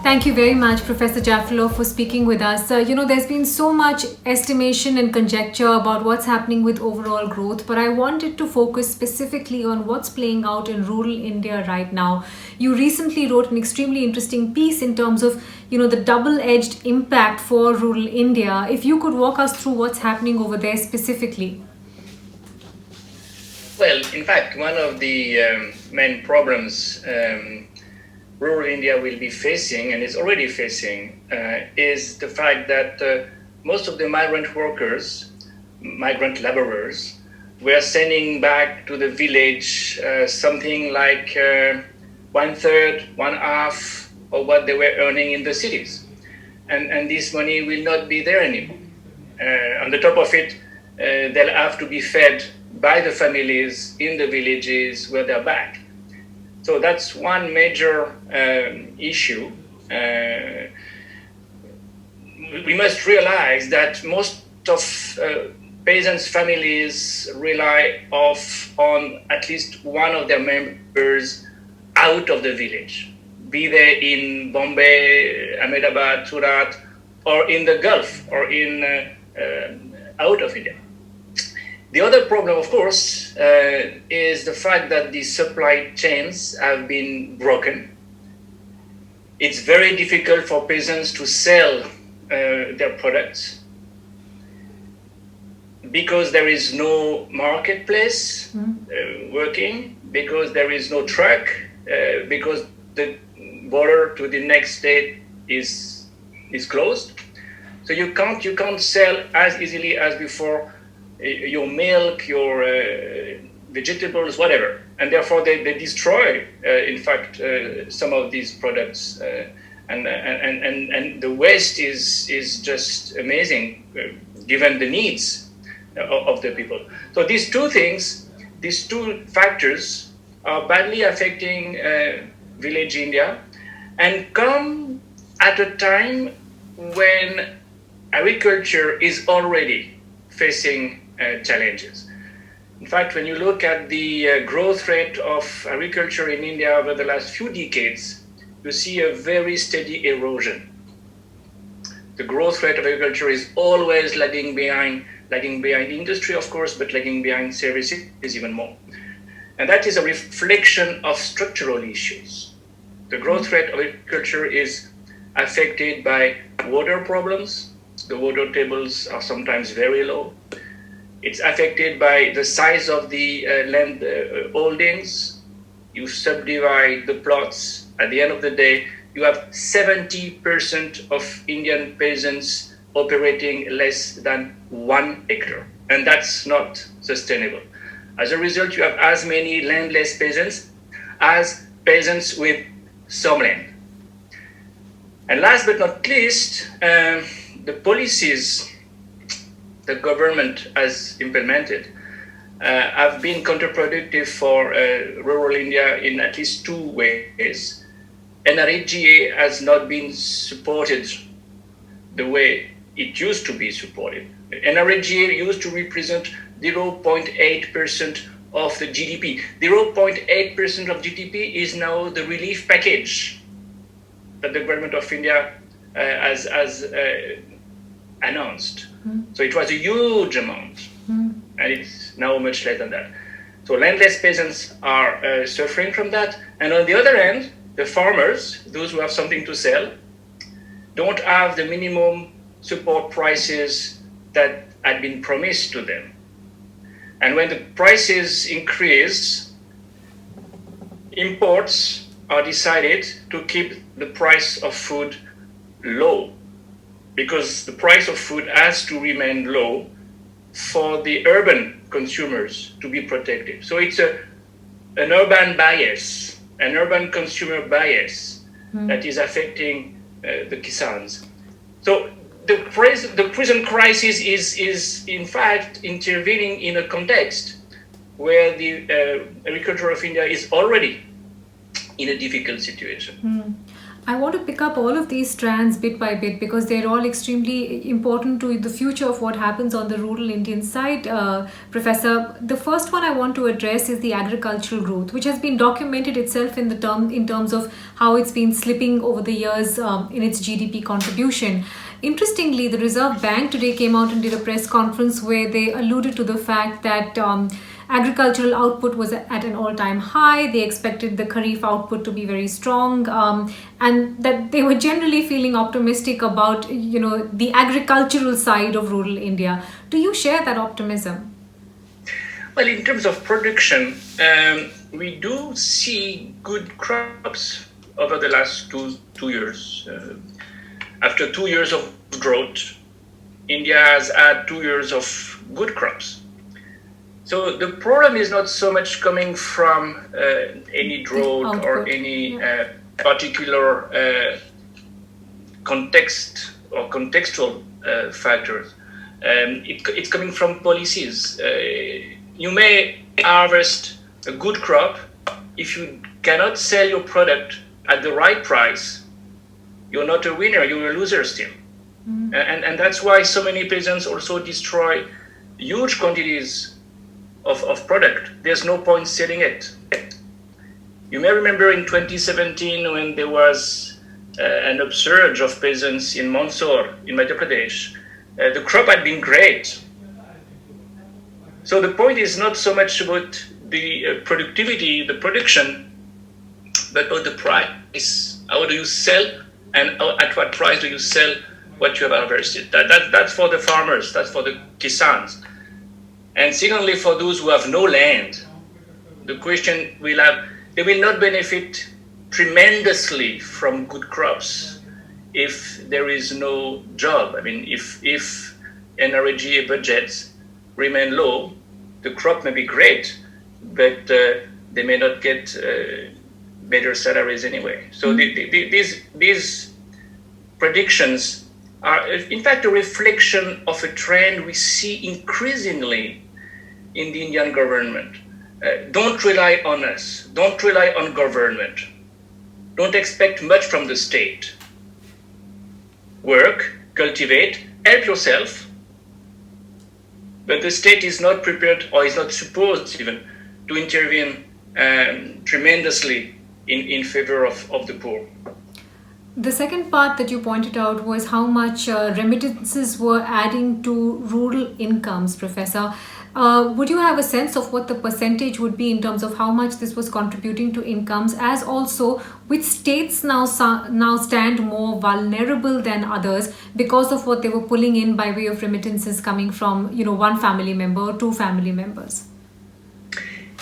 Thank you very much, Professor Jaffrelot, for speaking with us. There's been so much estimation and conjecture about what's happening with overall growth, but I wanted to focus specifically on what's playing out in rural India right now. You recently wrote an extremely interesting piece in terms of, the double-edged impact for rural India. If you could walk us through what's happening over there specifically. Well, in fact, one of the main problems rural India will be facing, and is already facing, is the fact that most of the migrant workers, migrant laborers, were sending back to the village something like 1/3, 1/2 of what they were earning in the cities. And this money will not be there anymore. On the top of it, they'll have to be fed by the families in the villages where they're back. So that's one major issue. We must realize that most of peasants' families rely on at least one of their members out of the village, be they in Bombay, Ahmedabad, Surat, or in the Gulf, or out of India. The other problem, of course, is the fact that the supply chains have been broken. It's very difficult for peasants to sell their products because there is no marketplace working, because there is no truck, because the border to the next state is closed. So you can't sell as easily as before your milk, your vegetables, whatever, and therefore they destroy, in fact, some of these products, and the waste is just amazing, given the needs of the people. So these two factors, are badly affecting village India, and come at a time when agriculture is already facing challenges. In fact, when you look at the growth rate of agriculture in India over the last few decades, you see a very steady erosion. The growth rate of agriculture is always lagging behind industry, of course, but lagging behind services even more. And that is a reflection of structural issues. The growth rate of agriculture is affected by water problems. The water tables are sometimes very low. It's affected by the size of the land holdings. You subdivide the plots. At the end of the day, you have 70% of Indian peasants operating less than 1 hectare. And that's not sustainable. As a result, you have as many landless peasants as peasants with some land. And last but not least, the policies the government has implemented have been counterproductive for rural India in at least two ways. NREGA has not been supported the way it used to be supported. NREGA used to represent 0.8% of the GDP. 0.8% of GDP is now the relief package that the government of India has announced. So it was a huge amount, and it's now much less than that. So landless peasants are suffering from that. And on the other hand, the farmers, those who have something to sell, don't have the minimum support prices that had been promised to them. And when the prices increase, imports are decided to keep the price of food low, because the price of food has to remain low for the urban consumers to be protected. So it's an urban bias, an urban consumer bias that is affecting the Kisans. So the present crisis is in fact intervening in a context where the agriculture of India is already in a difficult situation. I want to pick up all of these strands bit by bit because they're all extremely important to the future of what happens on the rural Indian side, Professor. The first one I want to address is the agricultural growth, which has been documented itself in terms of how it's been slipping over the years in its GDP contribution. Interestingly, the Reserve Bank today came out and did a press conference where they alluded to the fact that agricultural output was at an all-time high. They expected the Kharif output to be very strong, and that they were generally feeling optimistic about, the agricultural side of rural India. Do you share that optimism? Well, in terms of production, we do see good crops over the last two years. After 2 years of growth, India has had 2 years of good crops. So the problem is not so much coming from any drought or any particular context or contextual factors. It's coming from policies. You may harvest a good crop. If you cannot sell your product at the right price, you're not a winner, you're a loser still. And that's why so many peasants also destroy huge quantities of product. There's no point selling it. You may remember in 2017 when there was an upsurge of peasants in Mandsaur, in Madhya Pradesh. The crop had been great. So the point is not so much about the productivity, the production, but about the price. How do you sell, and at what price do you sell what you have harvested? That's for the farmers, that's for the kisans. And secondly, for those who have no land, the question will have, they will not benefit tremendously from good crops if there is no job. I mean, if NREGA budgets remain low, the crop may be great, but they may not get better salaries anyway. So these predictions are, in fact, a reflection of a trend we see increasingly in the Indian government. Don't rely on us. Don't rely on government. Don't expect much from the state. Work, cultivate, help yourself. But the state is not prepared, or is not supposed even, to intervene tremendously in favor of the poor. The second part that you pointed out was how much remittances were adding to rural incomes, Professor. Would you have a sense of what the percentage would be in terms of how much this was contributing to incomes, as also which states now stand more vulnerable than others because of what they were pulling in by way of remittances coming from, one family member or two family members?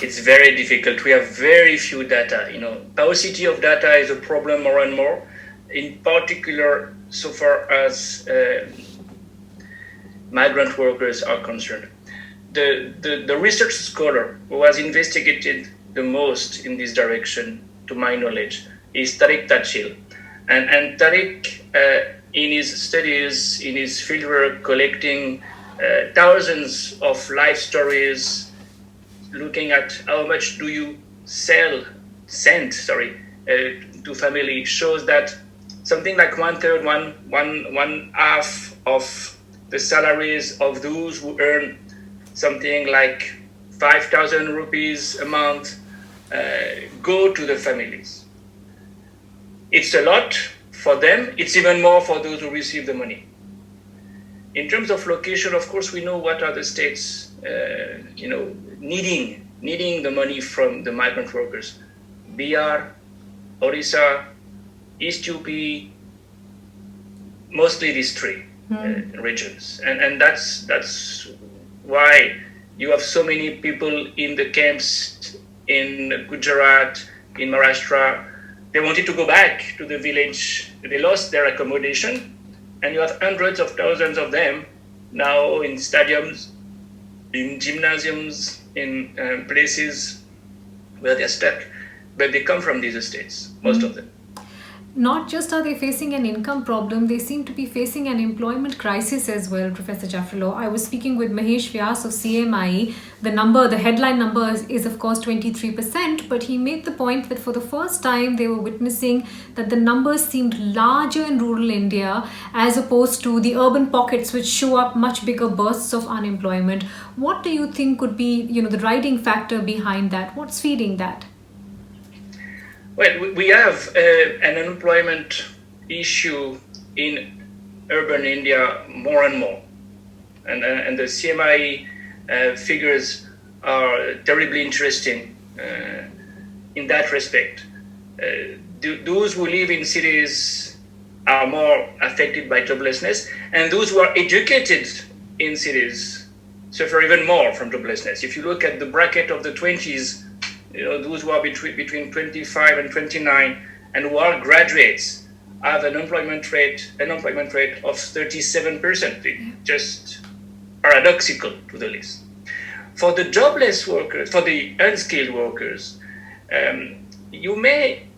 It's very difficult. We have very few data. Paucity of data is a problem more and more, in particular so far as migrant workers are concerned. The research scholar who has investigated the most in this direction, to my knowledge, is Tariq Tachil. And Tariq, in his studies, in his fieldwork, collecting thousands of life stories, looking at how much do you send to family, shows that something like one half of the salaries of those who earn something like 5,000 rupees a month go to the families. It's a lot for them. It's even more for those who receive the money. In terms of location, of course, we know what are the states, needing the money from the migrant workers. Bihar, Orissa, East UP, mostly these three regions. And that's why you have so many people in the camps in Gujarat, in Maharashtra. They wanted to go back to the village. They lost their accommodation, and you have hundreds of thousands of them now in stadiums, in gymnasiums, in places where they're stuck. But they come from these estates, most of them. not just are they facing an income problem, they seem to be facing an employment crisis as well, Professor Jaffrelot. I was speaking with Mahesh Vyas of CMIE. The headline number is of course 23%, but he made the point that for the first time they were witnessing that the numbers seemed larger in rural India as opposed to the urban pockets which show up much bigger bursts of unemployment. What do you think could be, the driving factor behind that? What's feeding that? Well, we have an unemployment issue in urban India more and more. And the CMI figures are terribly interesting in that respect. Those who live in cities are more affected by joblessness, and those who are educated in cities suffer even more from joblessness. If you look at the bracket of the 20s, those who are between 25 and 29 and who are graduates have an unemployment rate of 37%. Just paradoxical to the list. For the jobless workers, for the unskilled workers, you may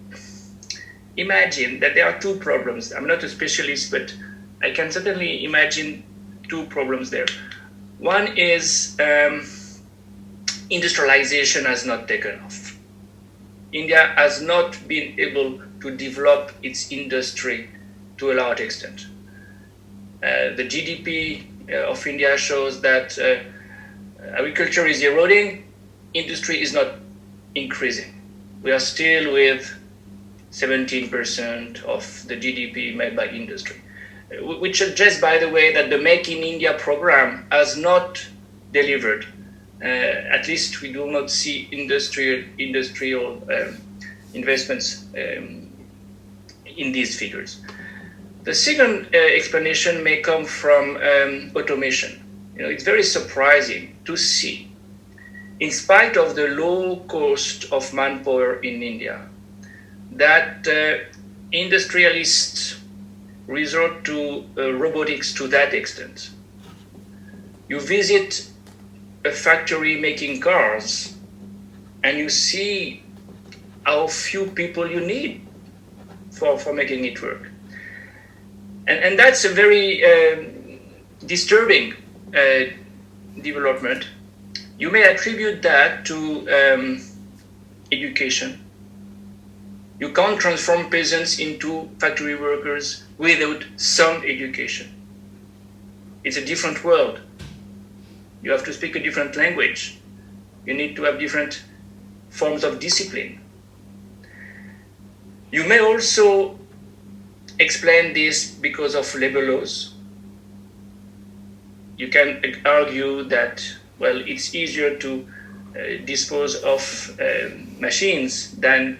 imagine that there are two problems. I'm not a specialist, but I can certainly imagine two problems there. One is industrialization has not taken off. India has not been able to develop its industry to a large extent. The GDP of India shows that agriculture is eroding, industry is not increasing. We are still with 17% of the GDP made by industry, which suggests, by the way, that the Make in India program has not delivered. At least we do not see industrial investments in these figures. The second explanation may come from automation. It's very surprising to see, in spite of the low cost of manpower in India, that industrialists resort to robotics to that extent. You visit a factory making cars and you see how few people you need for making it work. And that's a very disturbing development. You may attribute that to education. You can't transform peasants into factory workers without some education. It's a different world. You have to speak a different language. You need to have different forms of discipline. You may also explain this because of labor laws. You can argue that, well, it's easier to dispose of machines than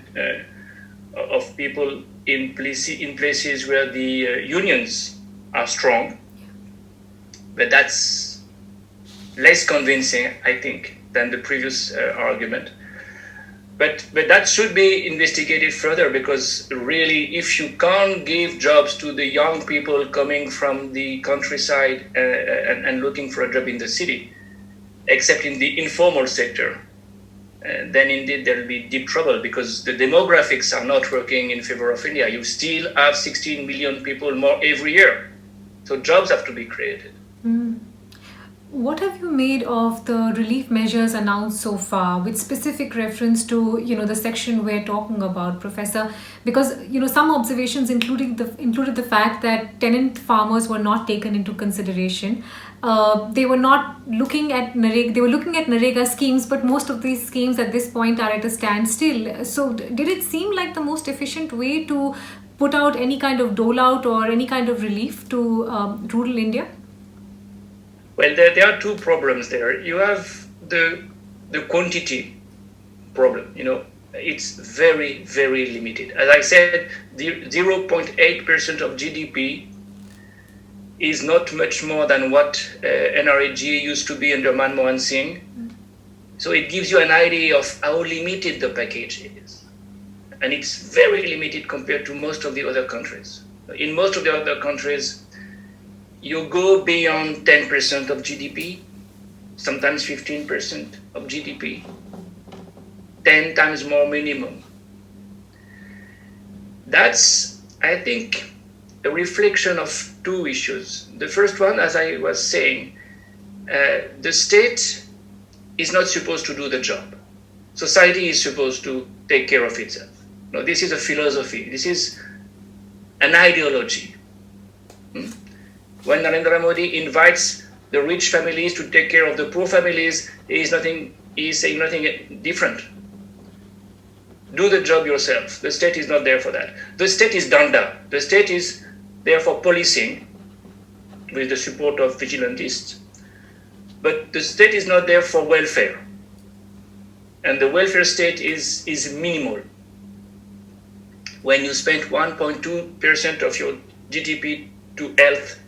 of people in places where the unions are strong. But that's less convincing, I think, than the previous argument. But that should be investigated further, because really, if you can't give jobs to the young people coming from the countryside and looking for a job in the city, except in the informal sector, then indeed there will be deep trouble, because the demographics are not working in favor of India. You still have 16 million people more every year. So jobs have to be created. Mm. What have you made of the relief measures announced so far, with specific reference to the section we're talking about, Professor? Because some observations included the fact that tenant farmers were not taken into consideration. They were not looking at Narega. They were looking at Narega schemes, but most of these schemes at this point are at a standstill. So, did it seem like the most efficient way to put out any kind of dole out or any kind of relief to rural India? Well, there are two problems there. You have the quantity problem. It's very, very limited. As I said, 0.8% of GDP is not much more than what NREG used to be under Manmohan Singh. So it gives you an idea of how limited the package is. And it's very limited compared to most of the other countries. In most of the other countries, you go beyond 10% of GDP, sometimes 15% of GDP, 10 times more minimum. That's I think, a reflection of two issues. The first one, as I was saying, the state is not supposed to do the job. Society is supposed to take care of itself. No, this is a philosophy. This is an ideology. When Narendra Modi invites the rich families to take care of the poor families, he is saying nothing different. Do the job yourself. The state is not there for that. The state is danda. The state is there for policing with the support of vigilantists. But the state is not there for welfare. And the welfare state is minimal. When you spend 1.2% of your GDP to health,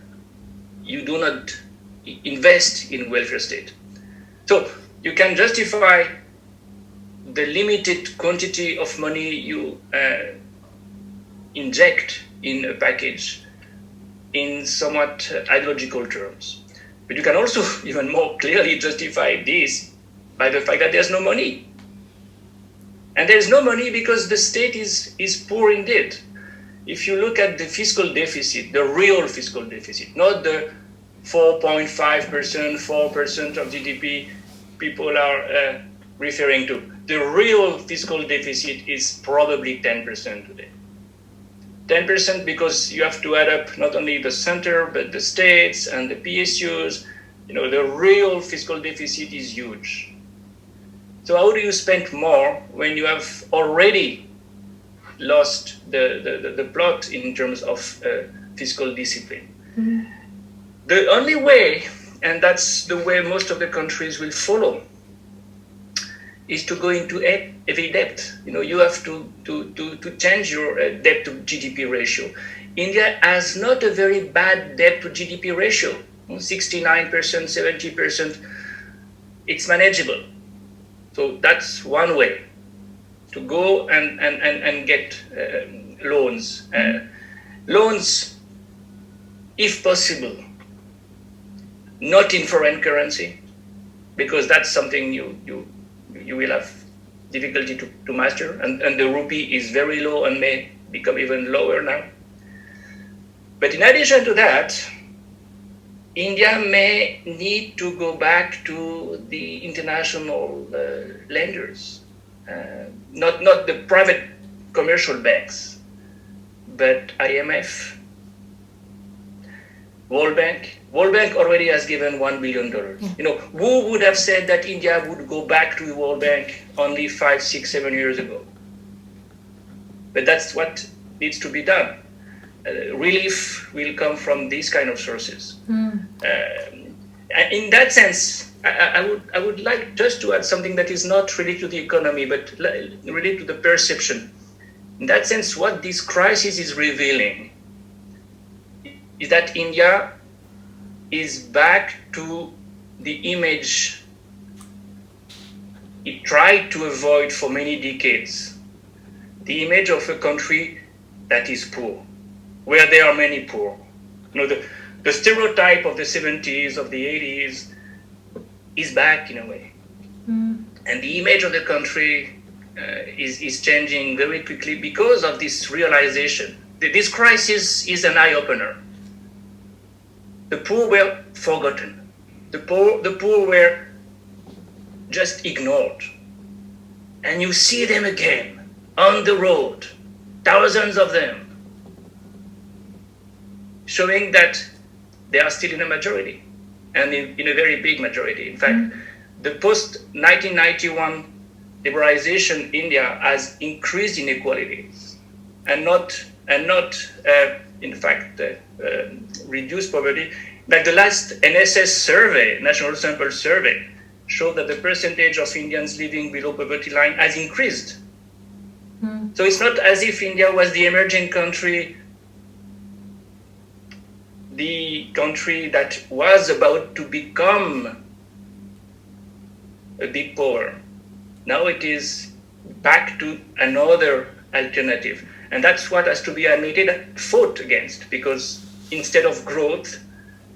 you do not invest in welfare state. So you can justify the limited quantity of money you inject in a package in somewhat ideological terms. But you can also even more clearly justify this by the fact that there's no money. And there's no money because the state is poor indeed. If you look at the fiscal deficit, the real fiscal deficit, not the 4.5%, 4% of GDP people are referring to. The real fiscal deficit is probably 10% today. 10% because you have to add up not only the center, but the states and the PSUs. The real fiscal deficit is huge. So how do you spend more when you have already lost the plot in terms of fiscal discipline? Mm-hmm. The only way, and that's the way most of the countries will follow, is to go into heavy debt. You have to change your debt to GDP ratio. India has not a very bad debt to GDP ratio, 69%, 70%. It's manageable. So that's one way to go and get loans. Loans, if possible, not in foreign currency, because that's something you will have difficulty to master, and the rupee is very low and may become even lower now. But in addition to that, India may need to go back to the international lenders, not the private commercial banks, but IMF, World Bank. World Bank already has given $1 billion. Yeah. Who would have said that India would go back to the World Bank only 5, 6, 7 years ago? But that's what needs to be done. Relief will come from these kind of sources. In that sense, I would like just to add something that is not related to the economy, but related to the perception. In that sense, what this crisis is revealing is that India is back to the image it tried to avoid for many decades, the image of a country that is poor, where there are many poor. The stereotype of the 70s, of the 80s is back in a way. And the image of the country is changing very quickly because of this realization. This crisis is an eye-opener. The poor were forgotten. The poor were just ignored. And you see them again on the road, thousands of them, showing that they are still in a majority, and in a very big majority. In fact, the post-1991 liberalization India has increased inequalities and not in fact, reduced poverty. Like the last NSS survey, National Sample Survey, showed that the percentage of Indians living below poverty line has increased. So it's not as if India was the emerging country, the country that was about to become a big power. Now it is back to another alternative. And that's what has to be admitted, fought against, because instead of growth,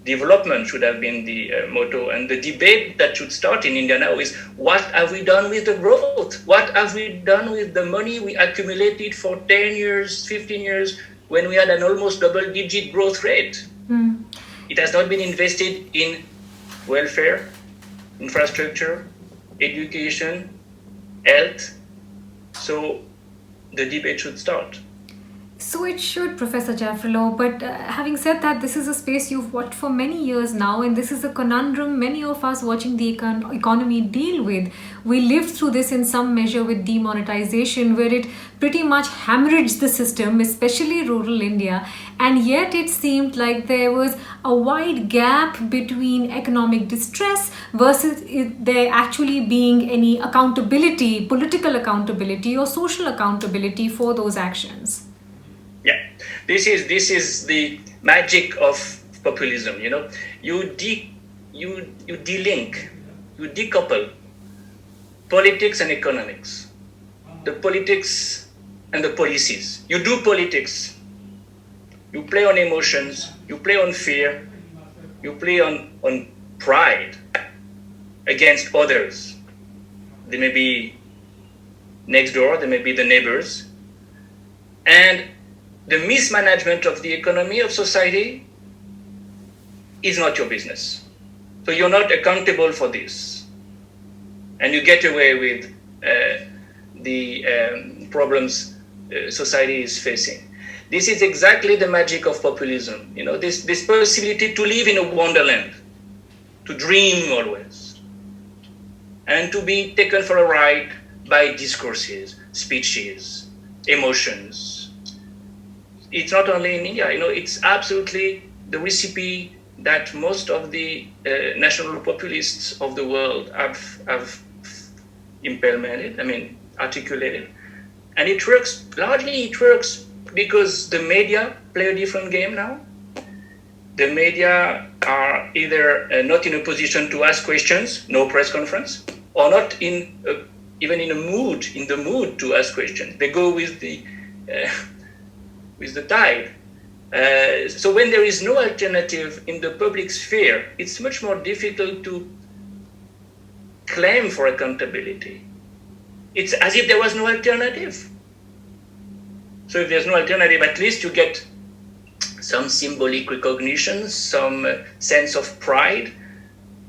development should have been the motto. And the debate that should start in India now is, what have we done with the growth? What have we done with the money we accumulated for 10 years, 15 years? when we had an almost double-digit growth rate. It has not been invested in welfare, infrastructure, education, health. So the debate should start. So it should, Professor Jaffrelot. But having said that, this is a space you've watched for many years now, and this is a conundrum many of us watching the economy deal with. We lived through this in some measure with demonetization, where it pretty much hemorrhaged the system, especially rural India. And yet it seemed like there was a wide gap between economic distress versus there actually being any accountability, political accountability or social accountability for those actions. Yeah, this is the magic of populism. You delink, you decouple politics and economics, the politics and the policies. You do politics, you play on emotions, you play on fear, you play on pride against others. They may be next door, they may be the neighbors, and the mismanagement of the economy of society is not your business. So you're not accountable for this. And you get away with the problems society is facing. This is exactly the magic of populism. This possibility to live in a wonderland, to dream always, and to be taken for a ride by discourses, speeches, emotions. It's not only in India, it's absolutely the recipe that most of the national populists of the world have implemented, articulated. And it works, largely it works because the media play a different game now. The media are either not in a position to ask questions, no press conference, or not even in the mood to ask questions. They go with the tide. So when there is no alternative in the public sphere, it's much more difficult to claim for accountability. It's as if there was no alternative. So if there's no alternative, at least you get some symbolic recognition, some sense of pride,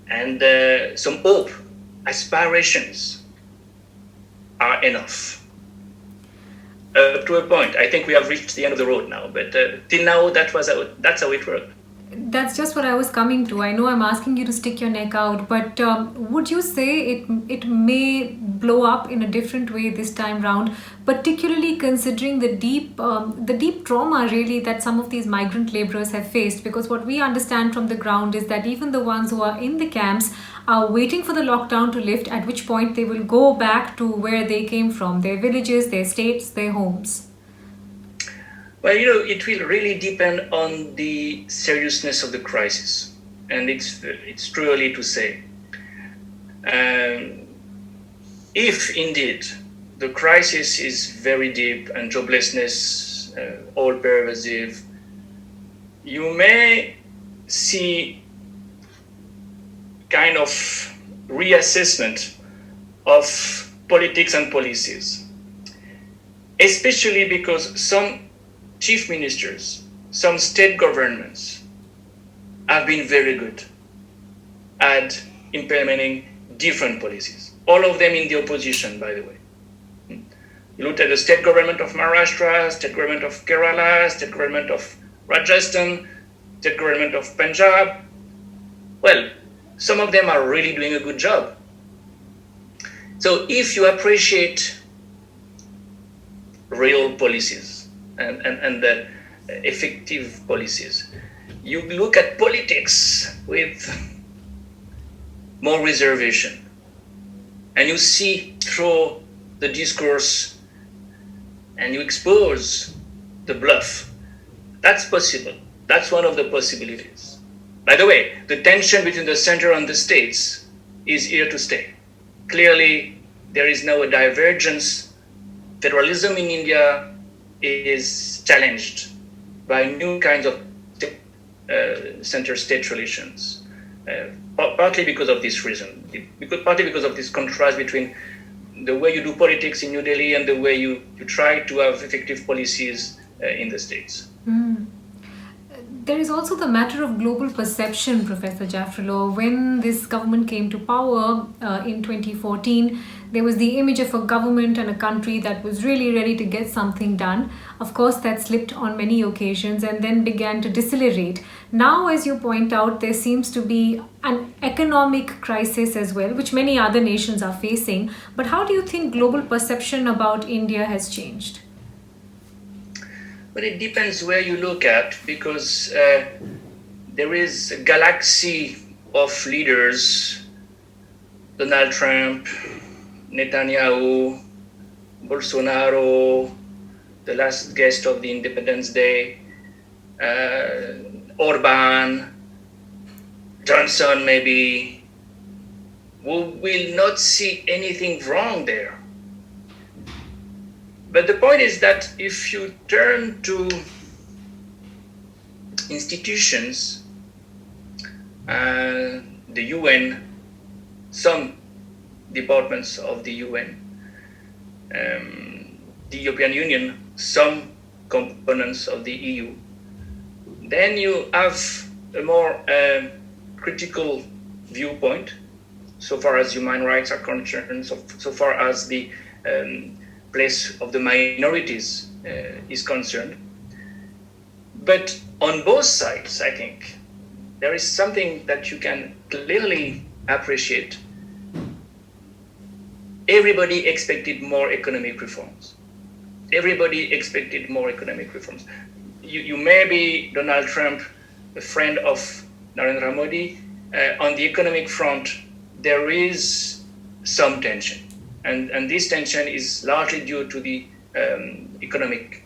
and some hope. Aspirations are enough. Up to a point. I think we have reached the end of the road now, but till now that's how it worked. That's just what I was coming to. I know I'm asking you to stick your neck out, but would you say it may blow up in a different way this time round, particularly considering the deep trauma really that some of these migrant laborers have faced? Because what we understand from the ground is that even the ones who are in the camps are waiting for the lockdown to lift, at which point they will go back to where they came from, their villages, their states, their homes. Well, it will really depend on the seriousness of the crisis, and it's too early to say. If indeed the crisis is very deep and joblessness all pervasive, you may see kind of reassessment of politics and policies, especially because some chief ministers, some state governments have been very good at implementing different policies. All of them in the opposition, by the way. You look at the state government of Maharashtra, state government of Kerala, state government of Rajasthan, state government of Punjab. Well, some of them are really doing a good job. So if you appreciate real policies, and the effective policies, you look at politics with more reservation, and you see through the discourse and you expose the bluff. That's possible. That's one of the possibilities. By the way, the tension between the center and the states is here to stay. Clearly, there is now a divergence. Federalism in India is challenged by new kinds of center-state relations, partly because of this reason, partly because of this contrast between the way you do politics in New Delhi and the way you try to have effective policies in the States. There is also the matter of global perception, Professor Jaffrelot. When this government came to power in 2014, there was the image of a government and a country that was really ready to get something done. Of course, that slipped on many occasions and then began to decelerate. Now, as you point out, there seems to be an economic crisis as well, which many other nations are facing. But how do you think global perception about India has changed? But it depends where you look at, because there is a galaxy of leaders: Donald Trump, Netanyahu, Bolsonaro, the last guest of the Independence Day, Orban, Johnson maybe, who will not see anything wrong there. But the point is that if you turn to institutions, the UN, some departments of the UN, the European Union, some components of the EU, then you have a more critical viewpoint so far as human rights are concerned, so far as the place of the minorities is concerned. But on both sides, I think, there is something that you can clearly appreciate. Everybody expected more economic reforms. Everybody expected more economic reforms. You may be, Donald Trump, a friend of Narendra Modi. On the economic front, there is some tension. And this tension is largely due to the economic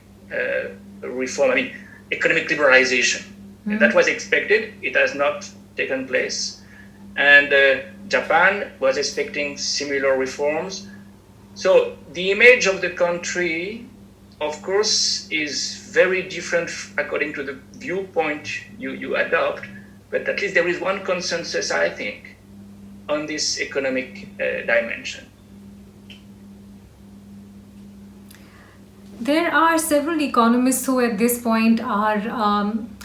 reform, economic liberalization. And that was expected. It has not taken place. And Japan was expecting similar reforms. So the image of the country, of course, is very different according to the viewpoint you adopt. But at least there is one consensus, I think, on this economic dimension. There are several economists who at this point are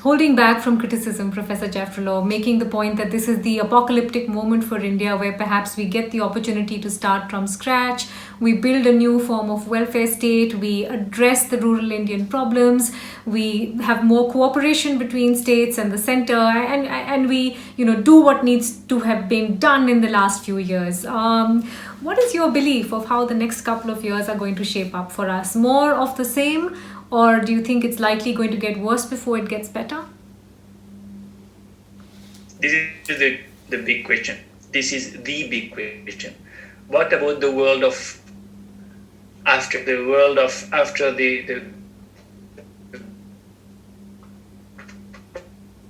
holding back from criticism, Professor Jaffrelot, making the point that this is the apocalyptic moment for India where perhaps we get the opportunity to start from scratch, we build a new form of welfare state, we address the rural Indian problems, we have more cooperation between states and the center, and we do what needs to have been done in the last few years. What is your belief of how the next couple of years are going to shape up for us? More of the same, or do you think it's likely going to get worse before it gets better? This is the big question. This is the big question. What about the world of after the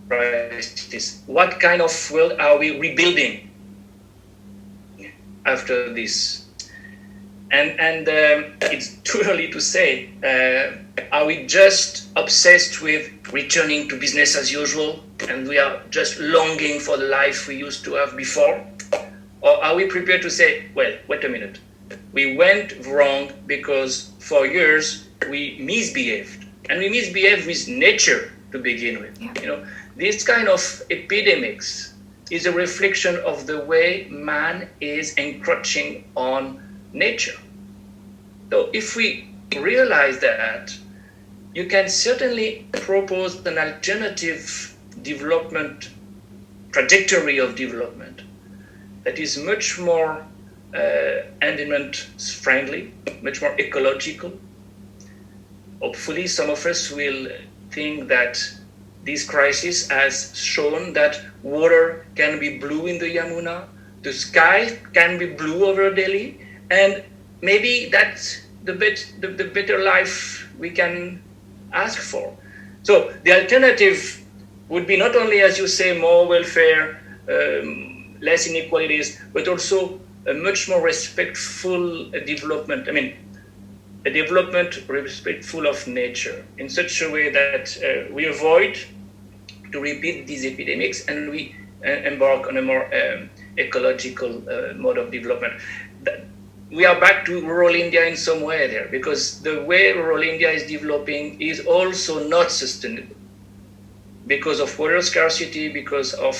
crisis? What kind of world are we rebuilding after this? And it's too early to say. Are we just obsessed with returning to business as usual, and we are just longing for the life we used to have before? Or are we prepared to say, well, wait a minute, we went wrong because for years we misbehaved, and we misbehaved with nature to begin with. Yeah. This kind of epidemics is a reflection of the way man is encroaching on nature. So if we realize that, you can certainly propose an alternative development, trajectory of development that is much more environment friendly, much more ecological. Hopefully some of us will think that this crisis has shown that water can be blue in the Yamuna, the sky can be blue over Delhi, and maybe that's the better life we can ask for. So the alternative would be not only, as you say, more welfare, less inequalities, but also a much more respectful development. A development respectful of nature in such a way that we avoid to repeat these epidemics, and we embark on a more ecological mode of development. we are back to rural India in some way there, because the way rural India is developing is also not sustainable because of water scarcity, because of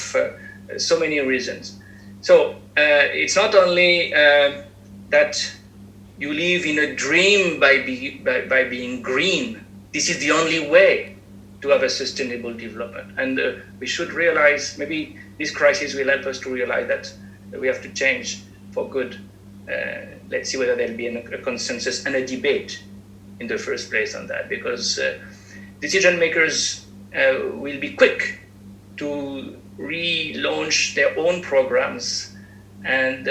so many reasons. So it's not only that you live in a dream by being green. This is the only way to have a sustainable development. And we should realize, maybe this crisis will help us to realize that we have to change for good. Let's see whether there'll be a consensus and a debate in the first place on that, because decision makers will be quick to relaunch their own programs and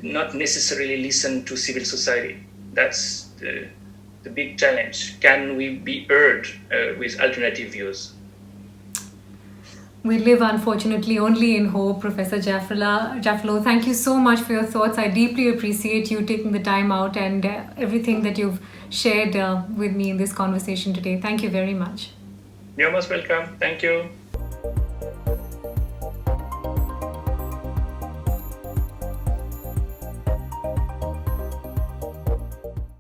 not necessarily listen to civil society. That's the big challenge. Can we be heard with alternative views? We live, unfortunately, only in hope, Professor Jaffrelot. Thank you so much for your thoughts. I deeply appreciate you taking the time out and everything that you've shared with me in this conversation today. Thank you very much. You're most welcome. Thank you.